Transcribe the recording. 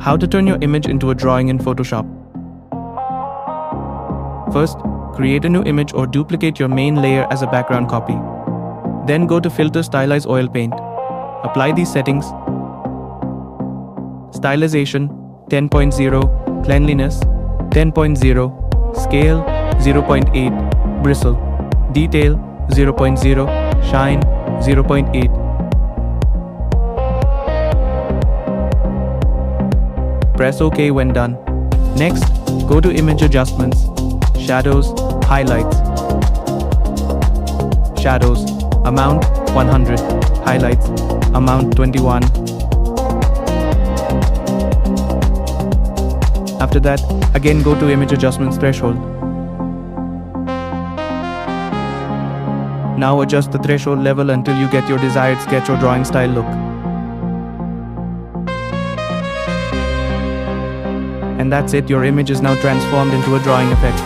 How to turn your image into a drawing in Photoshop. First, create a new image or duplicate your main layer as a background copy. Then go to Filter, Stylize Oil Paint. Apply these settings. Stylization 10.0, Cleanliness 10.0, Scale 0.8, Bristle, Detail 0.0, Shine 0.8. Press OK when done. Next, go to Image Adjustments, Shadows, Highlights. Shadows, Amount 100, Highlights, Amount 21. After that, again go to Image Adjustments Threshold. Now adjust the threshold level until you get your desired sketch or drawing style look. And that's it, your image is now transformed into a drawing effect.